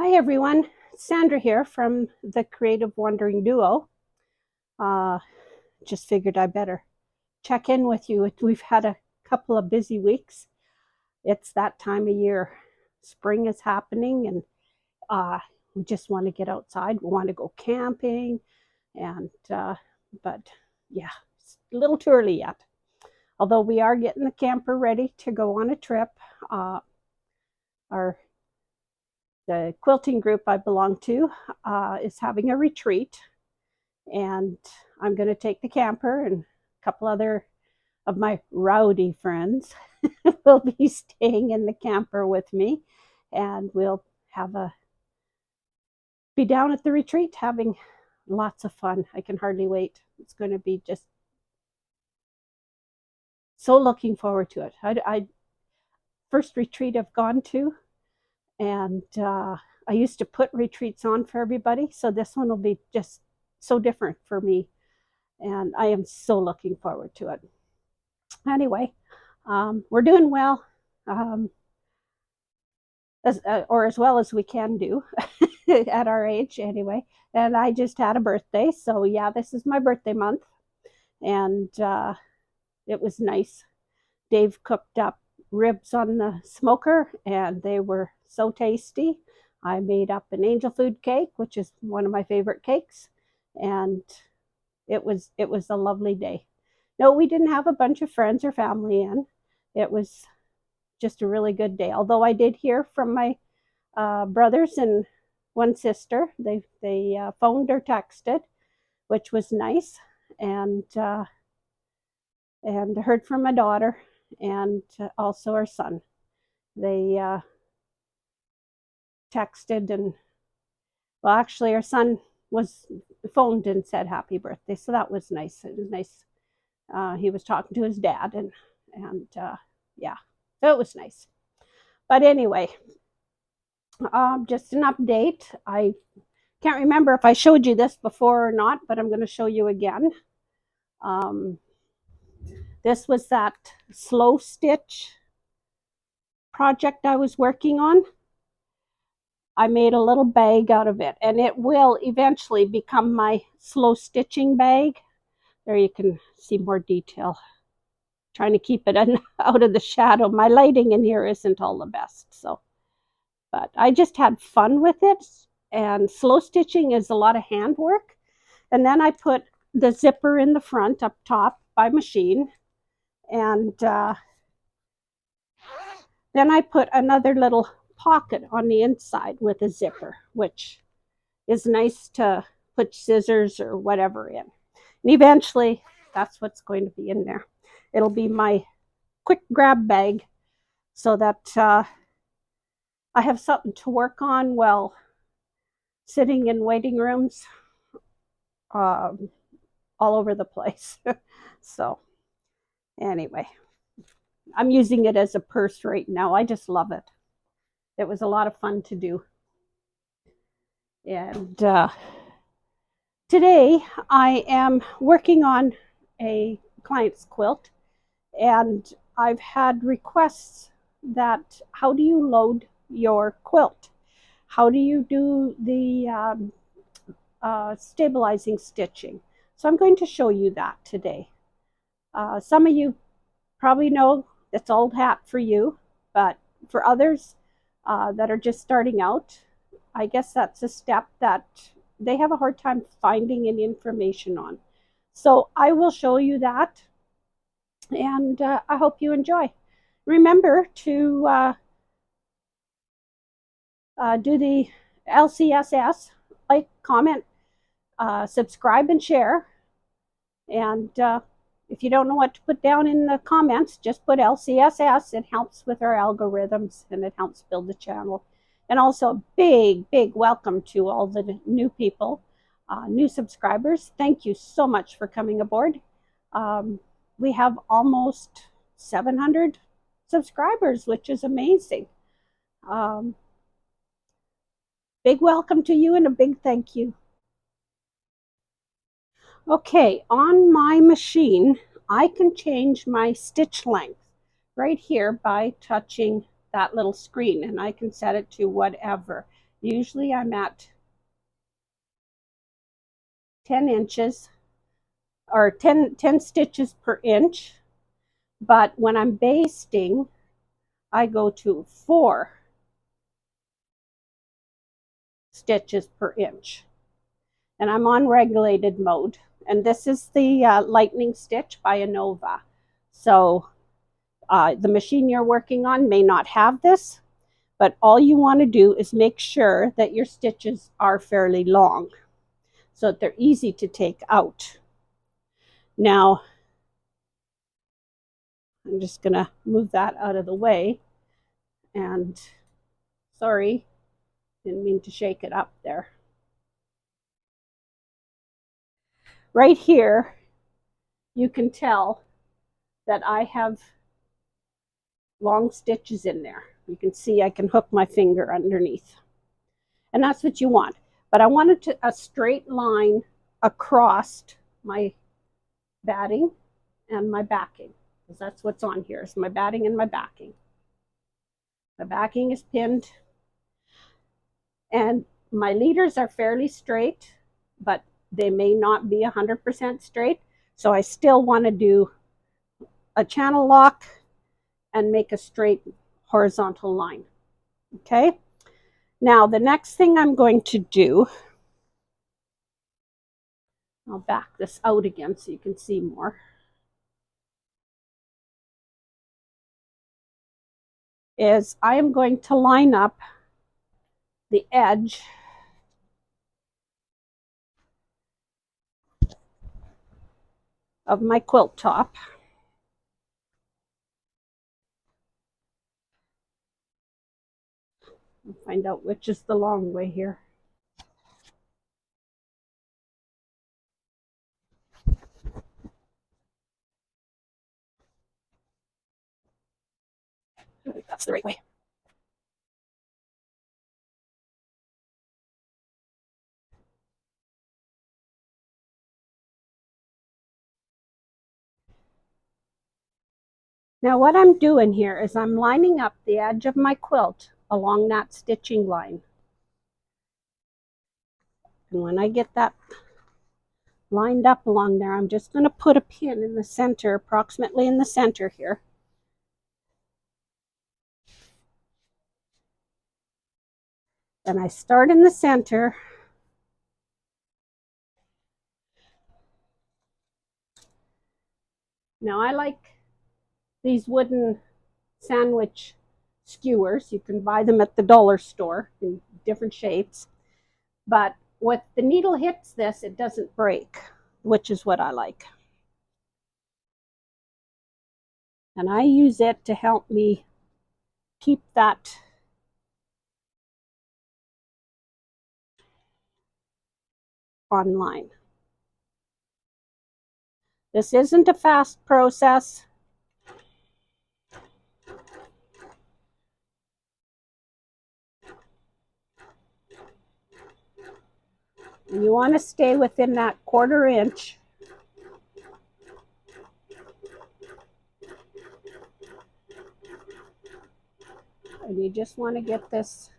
Hi everyone, Sandra here from the Creative Wandering Duo. Just figured I better check in with you. We've had a couple of busy weeks. It's that time of year. Spring is happening and we just want to get outside. We want to go camping and but yeah, it's a little too early yet. Although we are getting the camper ready to go on a trip. Our The quilting group I belong to is having a retreat, and I'm going to take the camper, and a couple other of my rowdy friends will be staying in the camper with me, and we'll be down at the retreat having lots of fun. I can hardly wait. It's going to be just so looking forward to it. I first retreat I've gone to, and I used to put retreats on for everybody, so this one will be just so different for me, and I am so looking forward to it. Anyway, we're doing well, as well as we can do at our age anyway. And I just had a birthday, so yeah, this is my birthday month, and it was nice. Dave cooked up ribs on the smoker, and they were so tasty. I made up an angel food cake, which is one of my favorite cakes, and it was a lovely day. No, we didn't have a bunch of friends or family in. It was just a really good day. Although I did hear from my brothers and one sister. They phoned or texted, which was nice, and heard from my daughter and also our son. They texted, and well, actually our son was phoned and said happy birthday, so that was nice. It was nice. He was talking to his dad, and yeah, so it was nice. But anyway, just an update. I can't remember if I showed you this before or not, but I'm going to show you again. This was that slow stitch project I was working on. I made a little bag out of it, and it will eventually become my slow stitching bag. There you can see more detail. Trying to keep it out of the shadow. My lighting in here isn't all the best, so. But I just had fun with it, and slow stitching is a lot of handwork. And then I put the zipper in the front up top by machine, and then I put another little pocket on the inside with a zipper, which is nice to put scissors or whatever in. And eventually, that's what's going to be in there. It'll be my quick grab bag, so that I have something to work on while sitting in waiting rooms all over the place. So anyway, I'm using it as a purse right now. I just love it. It was a lot of fun to do. And today I am working on a client's quilt, and I've had requests that how do you load your quilt? How do you do the stabilizing stitching? So I'm going to show you that today. Some of you probably know it's old hat for you, but for others that are just starting out, I guess that's a step that they have a hard time finding any information on. So I will show you that, and I hope you enjoy. Remember to do the LCSS, like, comment, subscribe, and share. And if you don't know what to put down in the comments, just put LCSS. It helps with our algorithms, and it helps build the channel. And also a big, big welcome to all the new people, new subscribers. Thank you so much for coming aboard. We have almost 700 subscribers, which is amazing. Big welcome to you and a big thank you. Okay, on my machine, I can change my stitch length right here by touching that little screen, and I can set it to whatever. Usually I'm at 10 inches or 10 stitches per inch, but when I'm basting, I go to 4 stitches per inch. And I'm on regulated mode. And this is the lightning stitch by Anova. So the machine you're working on may not have this, but all you want to do is make sure that your stitches are fairly long so that they're easy to take out. Now, I'm just going to move that out of the way. And sorry, didn't mean to shake it up there. Right here, you can tell that I have long stitches in there. You can see I can hook my finger underneath. And that's what you want. But I wanted a straight line across my batting and my backing, because that's what's on here, is my batting and my backing. My backing is pinned, and my leaders are fairly straight, but they may not be 100% straight. So I still want to do a channel lock and make a straight horizontal line. Okay. Now the next thing I'm going to do, I'll back this out again so you can see more, is I am going to line up the edge of my quilt top. I'll find out which is the long way here. That's the right way. Now what I'm doing here is I'm lining up the edge of my quilt along that stitching line. And when I get that lined up along there, I'm just going to put a pin in the center, approximately in the center here. And I start in the center. Now I like these wooden sandwich skewers. You can buy them at the dollar store in different shapes. But when the needle hits this, it doesn't break, which is what I like. And I use it to help me keep that online. This isn't a fast process. And you want to stay within that 1/4 inch. And you just want to get this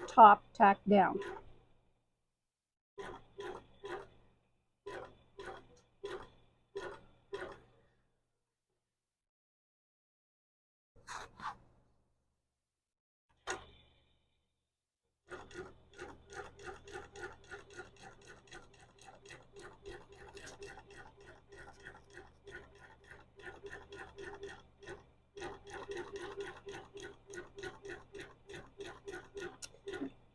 top tacked down.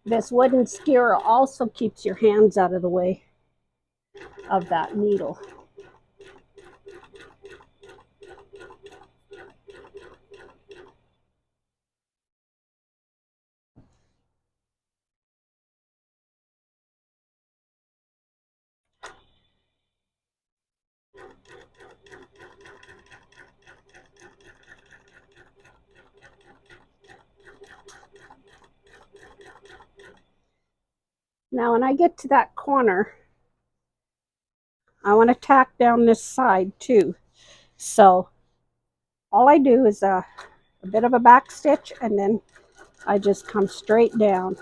This wooden skewer also keeps your hands out of the way of that needle. Now when I get to that corner, I want to tack down this side too. So all I do is a bit of a back stitch, and then I just come straight down.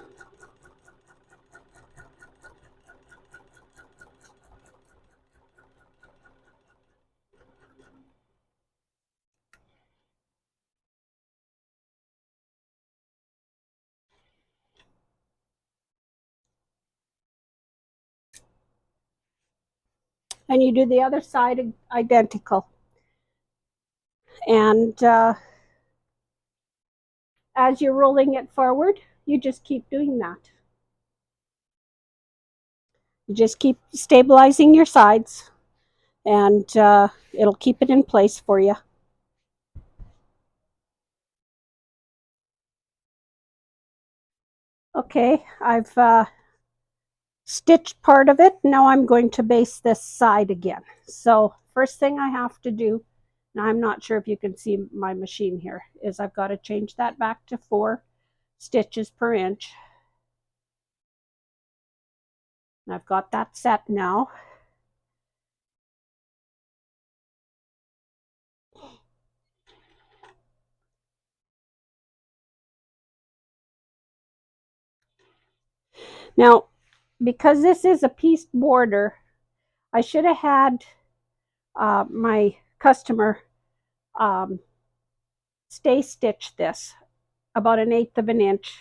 And you do the other side identical. And as you're rolling it forward, you just keep doing that. You just keep stabilizing your sides, and it'll keep it in place for you. Okay, I've stitched part of it. Now I'm going to baste this side again. So first thing I have to do, and I'm not sure if you can see my machine here, is I've got to change that back to 4 stitches per inch. And I've got that set now. Now, because this is a pieced border, I should have had my customer stay stitch this about 1/8 of an inch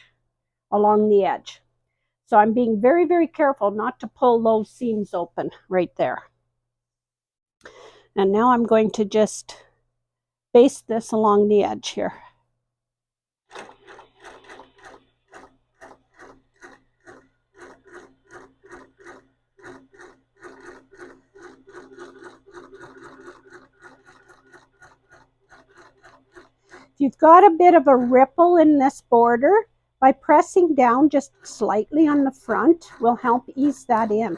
along the edge. So I'm being very, very careful not to pull those seams open right there. And now I'm going to just baste this along the edge here. If you've got a bit of a ripple in this border, by pressing down just slightly on the front will help ease that in.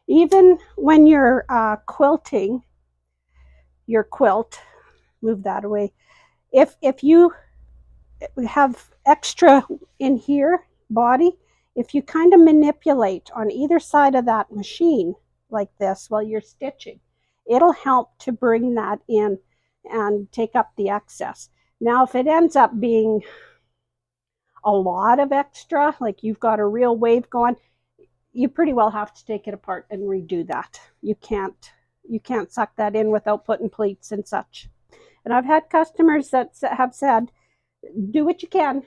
Even when you're quilting your quilt, move that away. If you have extra in here, body, if you kind of manipulate on either side of that machine like this while you're stitching, it'll help to bring that in and take up the excess. Now, if it ends up being a lot of extra, like you've got a real wave going, you pretty well have to take it apart and redo that. You can't suck that in without putting pleats and such. And I've had customers that have said, do what you can,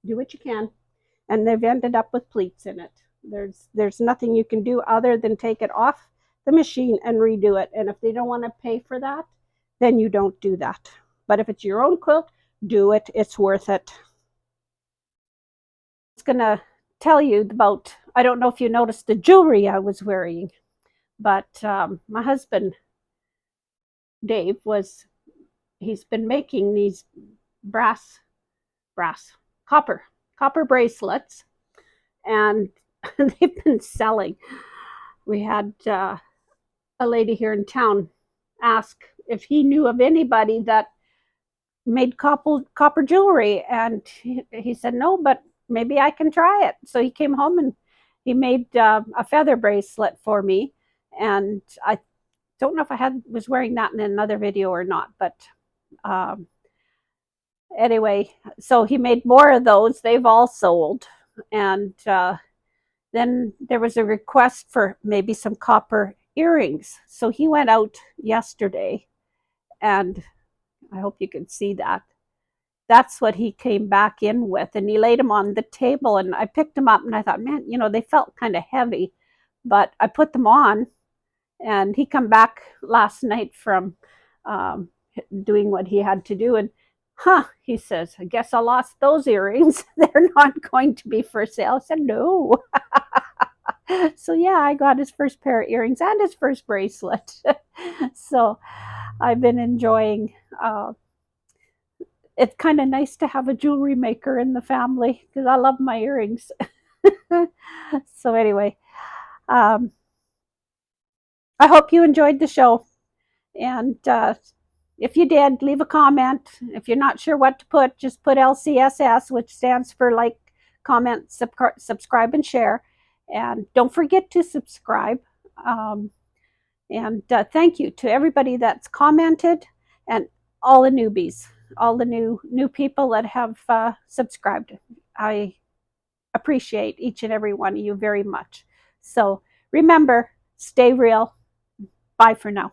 do what you can, and they've ended up with pleats in it. There's nothing you can do other than take it off the machine and redo it. And if they don't want to pay for that, then you don't do that. But if it's your own quilt, do it. It's worth it. It's gonna tell you about, I don't know if you noticed the jewelry I was wearing, but my husband Dave he's been making these copper bracelets, and they've been selling. We had a lady here in town ask if he knew of anybody that made copper jewelry, and he said no, but maybe I can try it. So he came home and he made a feather bracelet for me, and I don't know if I was wearing that in another video or not, but anyway, so he made more of those. They've all sold, and then there was a request for maybe some copper earrings. So he went out yesterday, and I hope you can see that. That's what he came back in with, and he laid them on the table, and I picked them up, and I thought, man, they felt kind of heavy, but I put them on, and he come back last night from doing what he had to do, and he says, I guess I lost those earrings. They're not going to be for sale. I said, no. So yeah, I got his first pair of earrings and his first bracelet. So I've been enjoying it's kind of nice to have a jewelry maker in the family because I love my earrings. So anyway, I hope you enjoyed the show, and if you did, leave a comment. If you're not sure what to put, just put LCSS, which stands for like, comment, subscribe, and share. And don't forget to subscribe. And thank you to everybody that's commented, and all the newbies, all the new people that have subscribed. appreciate each and every one of you very much. So remember, stay real. Bye for now.